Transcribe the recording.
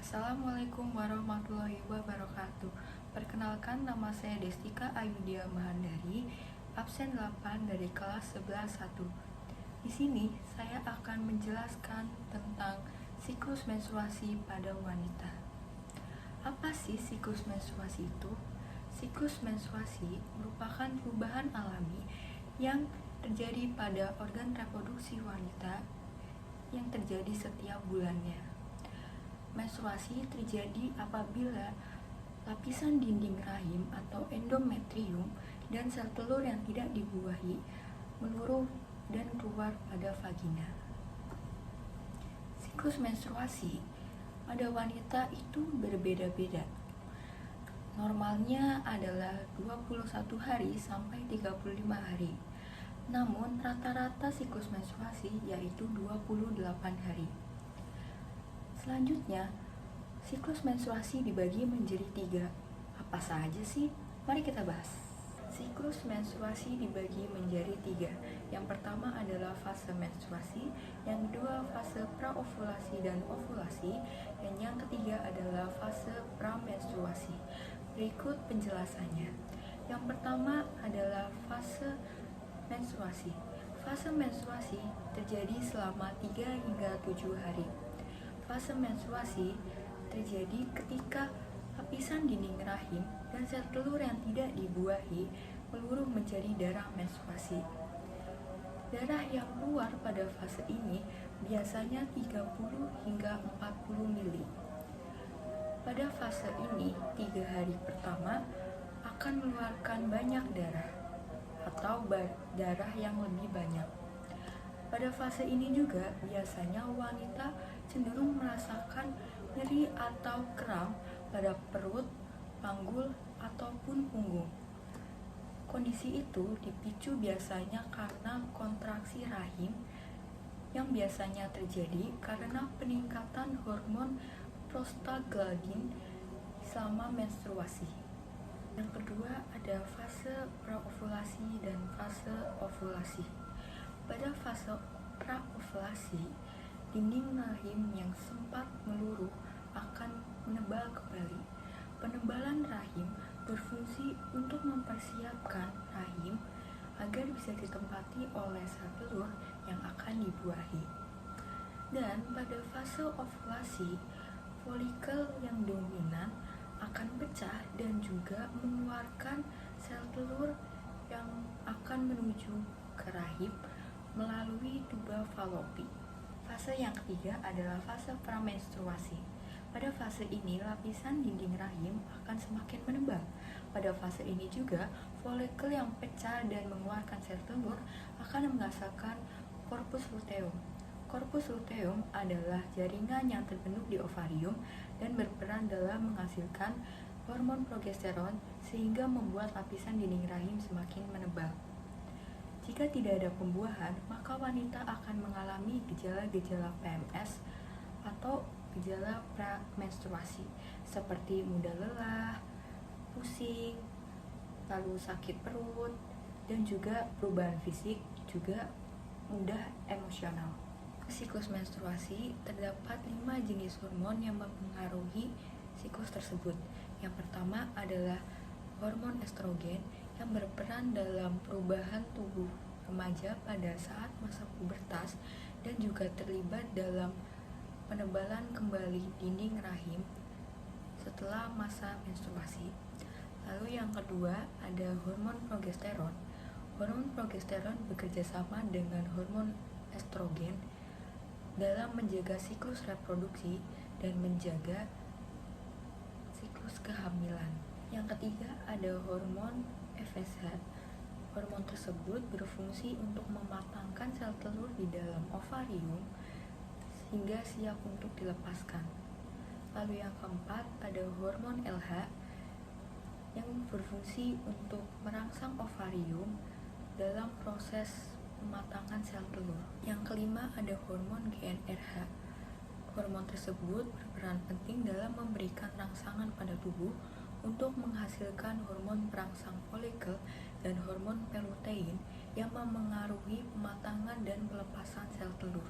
Assalamualaikum warahmatullahi wabarakatuh. Perkenalkan, nama saya Destika Ayudia Mahandari, absen 8 dari kelas 11-1. Di sini saya akan menjelaskan tentang siklus menstruasi pada wanita. Apa sih siklus menstruasi itu? Siklus menstruasi merupakan perubahan alami yang terjadi pada organ reproduksi wanita yang terjadi setiap bulannya. Menstruasi terjadi apabila lapisan dinding rahim atau endometrium dan sel telur yang tidak dibuahi meluruh dan keluar pada vagina. Siklus menstruasi pada wanita itu berbeda-beda. Normalnya adalah 21 hari sampai 35 hari. Namun rata-rata siklus menstruasi yaitu 28 hari. Selanjutnya, siklus menstruasi dibagi menjadi 3. Apa saja sih? Mari kita bahas. Siklus menstruasi dibagi menjadi 3. Yang pertama adalah fase menstruasi, yang kedua fase praovulasi dan ovulasi, dan yang ketiga adalah fase pramenstruasi. Berikut penjelasannya. Yang pertama adalah fase menstruasi. Fase menstruasi terjadi selama 3 hingga 7 hari. Fase menstruasi terjadi ketika lapisan dinding rahim dan sel telur yang tidak dibuahi meluruh menjadi darah menstruasi. Darah yang keluar pada fase ini biasanya 30 hingga 40 mili. Pada fase ini, 3 hari pertama akan mengeluarkan banyak darah atau darah yang lebih banyak. Pada fase ini juga biasanya wanita cenderung merasakan nyeri atau kram pada perut, panggul, ataupun punggung. Kondisi itu dipicu biasanya karena kontraksi rahim yang biasanya terjadi karena peningkatan hormon prostaglandin selama menstruasi. Yang kedua ada fase praovulasi dan fase ovulasi. Pada fase praovulasi, dinding rahim yang sempat meluruh akan menebal kembali. Penebalan rahim berfungsi untuk mempersiapkan rahim agar bisa ditempati oleh sel telur yang akan dibuahi. Dan pada fase ovulasi, folikel yang dominan akan pecah dan juga mengeluarkan sel telur yang akan menuju ke rahim melalui tuba falopi. Fase yang ketiga adalah fase pramenstruasi. Pada fase ini, lapisan dinding rahim akan semakin menebal. Pada fase ini juga, folikel yang pecah dan mengeluarkan sel telur akan menghasilkan corpus luteum. Corpus luteum adalah jaringan yang terbentuk di ovarium dan berperan dalam menghasilkan hormon progesteron sehingga membuat lapisan dinding rahim semakin menebal. Jika tidak ada pembuahan, maka wanita akan mengalami gejala-gejala PMS atau gejala pramenstruasi seperti mudah lelah, pusing, lalu sakit perut, dan juga perubahan fisik, juga mudah emosional. Siklus menstruasi terdapat 5 jenis hormon yang mempengaruhi siklus tersebut. Yang pertama adalah hormon estrogen yang berperan dalam perubahan tubuh remaja pada saat masa pubertas dan juga terlibat dalam penebalan kembali dinding rahim setelah masa menstruasi. Lalu yang kedua ada hormon progesteron. Hormon progesteron bekerja sama dengan hormon estrogen dalam menjaga siklus reproduksi dan menjaga siklus kehamilan. Yang ketiga ada hormon FSH. Hormon tersebut berfungsi untuk mematangkan sel telur di dalam ovarium sehingga siap untuk dilepaskan. Lalu yang keempat ada hormon LH yang berfungsi untuk merangsang ovarium dalam proses pematangan sel telur. Yang kelima ada hormon GnRH. Hormon tersebut berperan penting dalam memberikan rangsangan pada tubuh untuk menghasilkan hormon perangsang folikel dan hormon pelutein yang memengaruhi pematangan dan pelepasan sel telur.